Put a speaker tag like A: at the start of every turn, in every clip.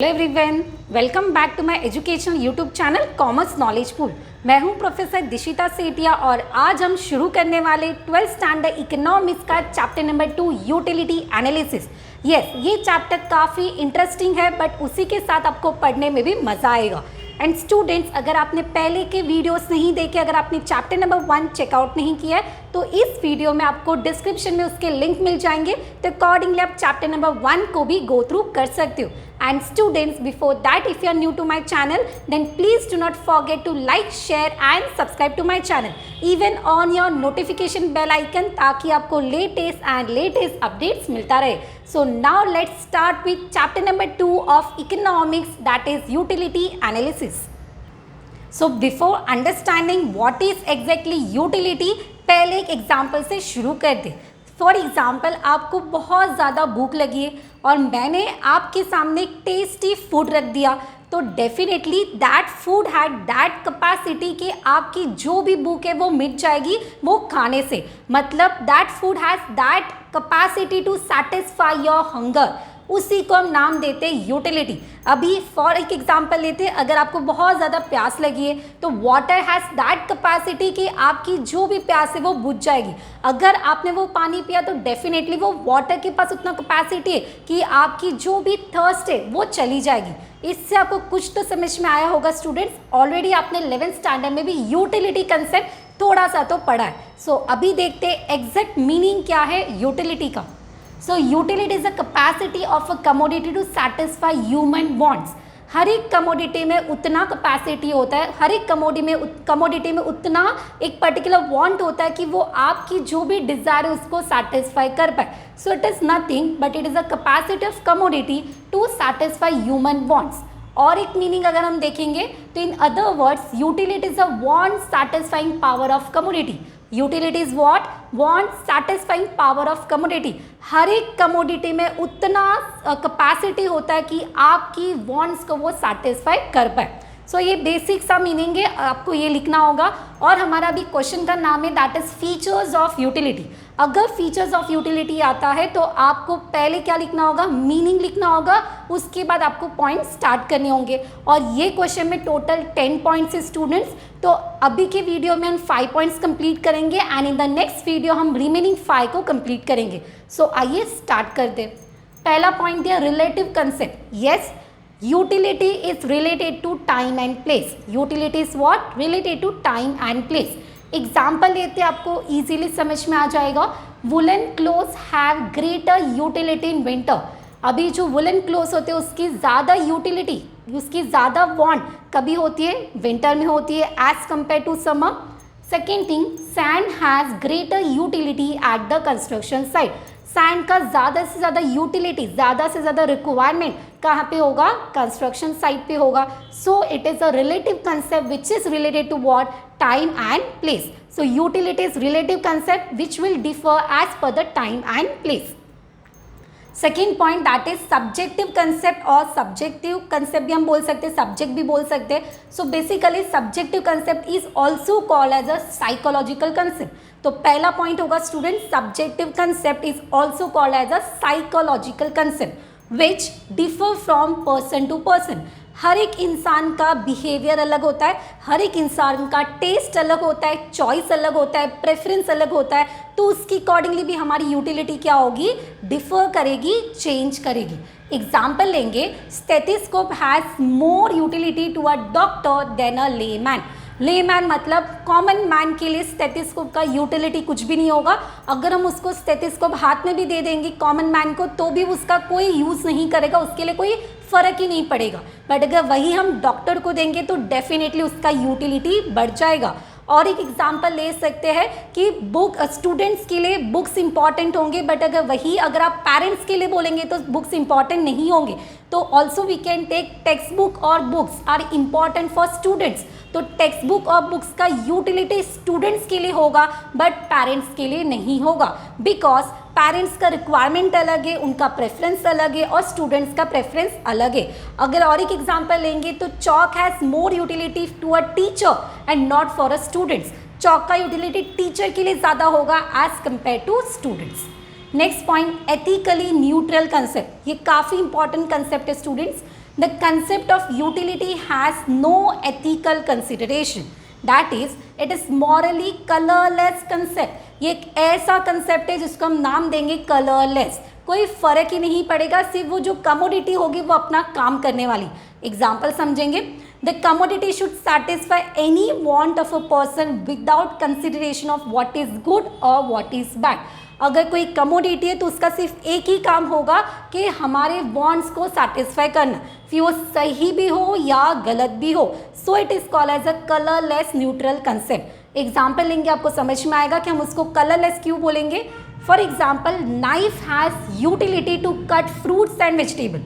A: Hello everyone, welcome back to my educational YouTube channel commerce knowledge pool. मैं हूं professor Dishita Sethia और आज हम शुरू करने वाले 12th स्टैंडर्ड इकोनॉमिक्स का chapter number 2 utility analysis. Yes, ये चैप्टर काफ़ी इंटरेस्टिंग है बट उसी के साथ आपको पढ़ने में भी मज़ा आएगा। एंड स्टूडेंट्स, अगर आपने पहले के वीडियोस नहीं देखे, अगर आपने चैप्टर नंबर 1 चेकआउट नहीं किया है तो इस वीडियो में आपको डिस्क्रिप्शन में उसके लिंक मिल जाएंगे, तो अकॉर्डिंगली आप चैप्टर नंबर 1 को भी गो थ्रू कर सकते हो। And students, before that, if you are new to my channel, then please do not forget to like, share and subscribe to my channel. Even on your notification bell icon, ताकि आपको latest updates मिलता रहे. So now let's start with chapter number 2 of economics, that is utility analysis. So before understanding what is exactly utility, पहले एक example से शुरू कर दे। For example, आपको बहुत ज़्यादा भूख लगी है और मैंने आपके सामने एक टेस्टी फूड रख दिया, तो definitely that food had that capacity कि आपकी जो भी भूख है वो मिट जाएगी वो खाने से। मतलब that food has that capacity to satisfy your hunger. उसी को हम नाम देते हैं यूटिलिटी। अभी फॉर एक एग्जांपल लेते हैं, अगर आपको बहुत ज़्यादा प्यास लगी है तो वाटर हैज़ दैट कैपेसिटी कि आपकी जो भी प्यास है वो बुझ जाएगी। अगर आपने वो पानी पिया तो डेफिनेटली वो वाटर के पास उतना कैपेसिटी है कि आपकी जो भी थर्स्ट है वो चली जाएगी। इससे आपको कुछ तो समझ में आया होगा स्टूडेंट्स। ऑलरेडी आपने 11th स्टैंडर्ड में भी यूटिलिटी कंसेप्ट थोड़ा सा तो पढ़ा है। सो अभी देखते हैं एग्जैक्ट मीनिंग क्या है यूटिलिटी का। So utility is the capacity of a commodity to satisfy human wants. हर एक कमोडिटी में उतना कैपेसिटी होता है, हर एक कमोडिटी में उतना एक पर्टिकुलर वांट होता है कि वो आपकी जो भी डिज़ायर है उसको सेटिस्फाई कर पाए। So it is nothing but it is a capacity of commodity to satisfy human wants. और एक मीनिंग अगर हम देखेंगे तो in other words utility is a want satisfying power of commodity. Utility is what? Want satisfying power of commodity. हर एक commodity में उतना कैपेसिटी होता है कि आपकी वांट्स को वो सैटिस्फाई कर पाए। सो ये बेसिक सा मीनिंग है, आपको ये लिखना होगा। और हमारा भी क्वेश्चन का नाम है that is features of utility. अगर फीचर्स ऑफ यूटिलिटी आता है तो आपको पहले क्या लिखना होगा? मीनिंग लिखना होगा, उसके बाद आपको पॉइंट स्टार्ट करने होंगे। और ये क्वेश्चन में टोटल 10 पॉइंट्स है स्टूडेंट्स। तो अभी के वीडियो में हम 5 पॉइंट्स कंप्लीट करेंगे and in the next video हम रिमेनिंग 5 को कंप्लीट करेंगे। सो आइए स्टार्ट कर दे। पहला पॉइंट दिया relative concept. Yes, utility is related to time and place. Utility is what? Related to time and place. Example लेते आपको इजीली समझ में आ जाएगा। Woollen clothes have greater utility in winter. अभी जो वुलन क्लोथ्स होते हैं उसकी ज़्यादा यूटिलिटी, उसकी ज़्यादा वांट कभी होती है? विंटर में होती है as compare to summer. Second thing, sand has greater utility at the construction site. Sand का ज़्यादा से ज़्यादा यूटिलिटी, ज़्यादा से ज़्यादा रिक्वायरमेंट कहाँ पे होगा? कंस्ट्रक्शन साइट पे होगा। So it is a relative concept which is related to what? Time and place. So utility is relative concept which will differ as per the time and place. Second point that is subjective concept, और subjective concept भी हम बोल सकते हैं, subject भी बोल सकते हैं। So basically subjective concept is also called as a psychological concept. तो पहला पॉइंट होगा student, subjective concept is also called as a psychological concept which differ from person to person. हर एक इंसान का बिहेवियर अलग होता है, हर एक इंसान का टेस्ट अलग होता है, चॉइस अलग होता है, प्रेफरेंस अलग होता है। तो उसकी अकॉर्डिंगली भी हमारी यूटिलिटी क्या होगी? डिफर करेगी, चेंज करेगी। एग्जाम्पल लेंगे, stethoscope has more utility to a doctor than a layman. Layman मतलब कॉमन मैन के लिए स्टेथोस्कोप का यूटिलिटी कुछ भी नहीं होगा। अगर हम उसको स्टेथोस्कोप हाथ में भी दे देंगे कॉमन मैन को तो भी उसका कोई यूज़ नहीं करेगा, उसके लिए कोई फ़र्क ही नहीं पड़ेगा। बट अगर वही हम डॉक्टर को देंगे तो डेफिनेटली उसका यूटिलिटी बढ़ जाएगा। और एक एग्जांपल ले सकते हैं कि बुक स्टूडेंट्स के लिए बुक्स इंपॉर्टेंट होंगे, बट अगर आप पेरेंट्स के लिए बोलेंगे तो बुक्स इंपॉर्टेंट नहीं होंगे। तो also we can take text book और books are important for students. तो टेक्स्ट बुक और बुक्स का यूटिलिटी स्टूडेंट्स के लिए होगा बट पेरेंट्स के लिए नहीं होगा, बिकॉज पेरेंट्स का रिक्वायरमेंट अलग है, उनका प्रेफरेंस अलग है और स्टूडेंट्स का प्रेफरेंस अलग है। अगर और एक एग्जांपल लेंगे तो chalk has more utility to a teacher and not for a students. Chalk का यूटिलिटी टीचर के लिए ज़्यादा होगा as compare to students. Next point, ethically neutral concept. ये काफ़ी इंपॉर्टेंट कंसेप्ट है students. The concept of utility has no ethical consideration, that is it is morally colourless concept. ये एक ऐसा कंसेप्ट है जिसको हम नाम देंगे कलरलेस। कोई फर्क ही नहीं पड़ेगा, सिर्फ वो जो कमोडिटी होगी वो अपना काम करने वाली। एग्जाम्पल समझेंगे, the commodity should satisfy any want of a person without consideration of what is good और व्हाट इज बैड। अगर कोई कमोडिटी है तो उसका सिर्फ एक ही काम होगा कि हमारे वांट्स को सेटिस्फाई करना, फिर वो सही भी हो या गलत भी हो। So it is called as a colourless neutral concept. Example लेंगे आपको समझ में आएगा कि हम उसको कलरलेस क्यों बोलेंगे। For example, knife has utility to cut fruits and vegetable.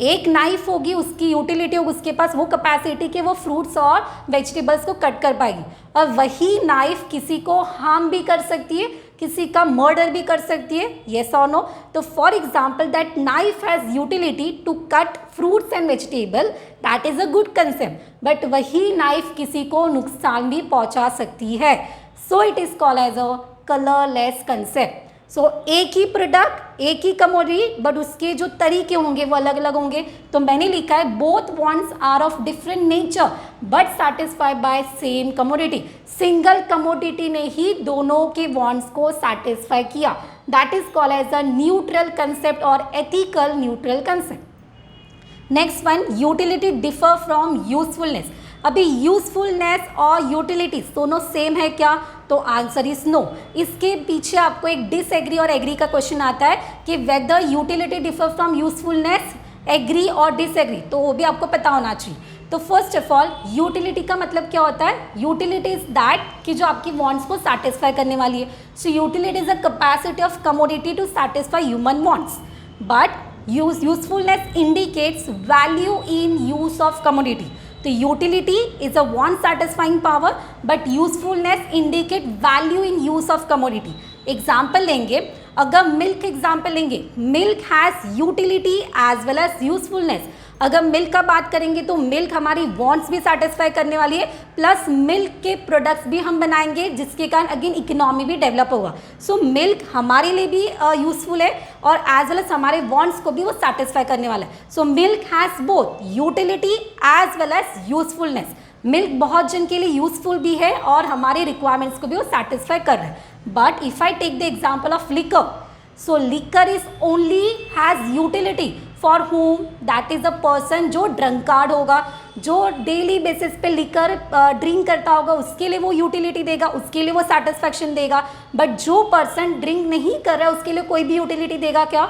A: एक नाइफ होगी, उसकी यूटिलिटी होगी, उसके पास वो कैपेसिटी कि वो फ्रूट्स और वेजिटेबल्स को कट कर पाएगी। और वही नाइफ किसी को हार्म भी कर सकती है, किसी का मर्डर भी कर सकती है, येस और नो। तो for example, that knife has utility to cut fruits and vegetable, that is a good concept. But वही नाइफ किसी को नुकसान भी पहुंचा सकती है। So it is called as a colourless concept. So एक ही प्रोडक्ट, एक ही कमोडिटी, बट उसके जो तरीके होंगे वो अलग अलग होंगे। तो मैंने लिखा है both wants are of different nature but satisfied by same commodity. Single commodity ने ही दोनों के वांट्स को सेटिस्फाई किया, that is called as a neutral concept और ethical neutral concept. Next one, utility differ from usefulness. अभी usefulness और utility दोनों सेम है क्या? तो आंसर इज नो। इसके पीछे आपको एक डिसएग्री और एग्री का क्वेश्चन आता है कि whether utility differ from usefulness, agree और डिसएग्री, तो वो भी आपको पता होना चाहिए। तो फर्स्ट ऑफ ऑल, यूटिलिटी का मतलब क्या होता है? यूटिलिटी इज दैट कि जो आपकी वांट्स को सेटिस्फाई करने वाली है। So utility is a capacity of commodity to satisfy human wants, but usefulness indicates value in use of commodity. तो utility is a want satisfying power but usefulness indicate value in use of commodity. Example लेंगे, अगर milk example लेंगे, milk has utility as well as usefulness. अगर milk का बात करेंगे तो milk हमारी वांट्स भी सेटिस्फाई करने वाली है, प्लस मिल्क के प्रोडक्ट्स भी हम बनाएंगे जिसके कारण अगेन इकोनॉमी भी डेवलप होगा। सो मिल्क हमारे लिए भी यूजफुल है और एज वेल एज हमारे वांट्स को भी वो सेटिस्फाई करने वाला है। So milk has both utility as well as usefulness. Milk बहुत जन के लिए यूजफुल भी है और हमारे रिक्वायरमेंट्स को भी वो सेटिस्फाई कर रहा है। But if I take the example of liquor, so liquor is only has utility for whom, that is a person जो ड्रंकार्ड होगा, जो डेली बेसिस पे लिकर ड्रिंक करता होगा, उसके लिए वो यूटिलिटी देगा, उसके लिए वो सेटिस्फैक्शन देगा। बट जो पर्सन ड्रिंक नहीं कर रहा है उसके लिए कोई भी यूटिलिटी देगा क्या?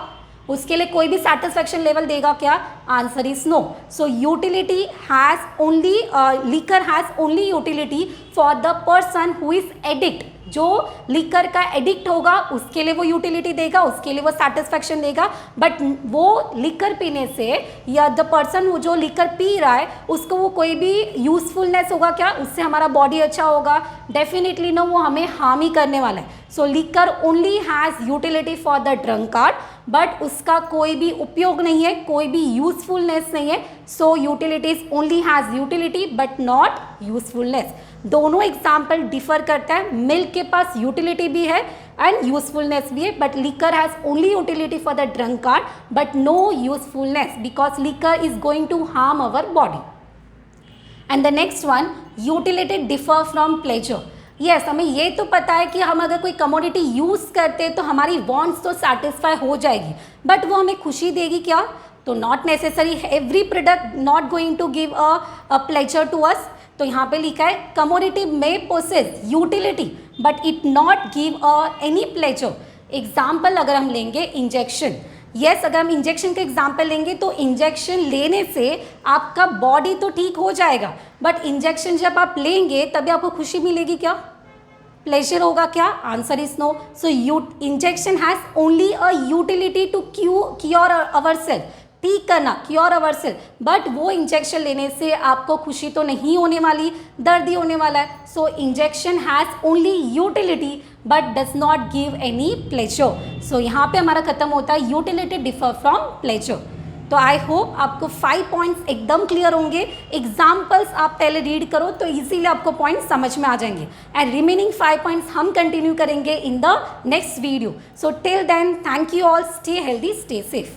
A: उसके लिए कोई भी सेटिस्फैक्शन लेवल देगा क्या? Answer is no. So utility has only, liquor has only utility for the person who is addict. जो लिकर का एडिक्ट होगा उसके लिए वो यूटिलिटी देगा, उसके लिए वो सेटिस्फैक्शन देगा। बट वो लिकर पीने से या द पर्सन जो लिकर पी रहा है उसको वो कोई भी यूजफुलनेस होगा क्या? उससे हमारा बॉडी अच्छा होगा? डेफिनेटली नो, वो हमें हार्म ही करने वाला है। So liquor only has utility for the drunkard, but उसका कोई भी उपयोग नहीं है, कोई भी यूजफुलनेस नहीं है। So utilities only has utility but not usefulness. दोनों एग्जाम्पल डिफर करता है। मिल्क के पास यूटिलिटी भी है एंड यूजफुलनेस भी है, but liquor has only utility for the drunkard but no usefulness because liquor is going to harm our body. And the next one, utility differ from pleasure. Yes, हमें ये तो पता है कि हम अगर कोई कमोडिटी यूज़ करते हैं तो हमारी वांट्स तो सेटिस्फाई हो जाएगी, बट वो हमें खुशी देगी क्या? तो not necessary. Every product not going to give a pleasure to us. तो यहाँ पे लिखा है कमोडिटी में possess utility but it not give any pleasure. Example अगर हम लेंगे इंजेक्शन, यस, अगर हम इंजेक्शन का एग्जाम्पल लेंगे तो इंजेक्शन लेने से आपका बॉडी तो ठीक हो जाएगा, बट इंजेक्शन जब आप लेंगे तभी आपको खुशी मिलेगी क्या? प्लेजर होगा क्या? Answer is no. So injection has only a utility to cure ourselves, ठीक करना, क्योर अवरसेल्फ, बट वो इंजेक्शन लेने से आपको खुशी तो नहीं होने वाली, दर्द ही होने वाला है। So injection has only utility but does not give any pleasure. So यहाँ पे हमारा खत्म होता है यूटिलिटी डिफर फ्रॉम प्लेजर। तो आई होप आपको 5 पॉइंट्स एकदम क्लियर होंगे। एग्जाम्पल्स आप पहले रीड करो तो इजीली आपको पॉइंट्स समझ में आ जाएंगे एंड रिमेनिंग 5 पॉइंट्स हम कंटिन्यू करेंगे in the next video. So till then, thank you all, stay healthy, stay safe.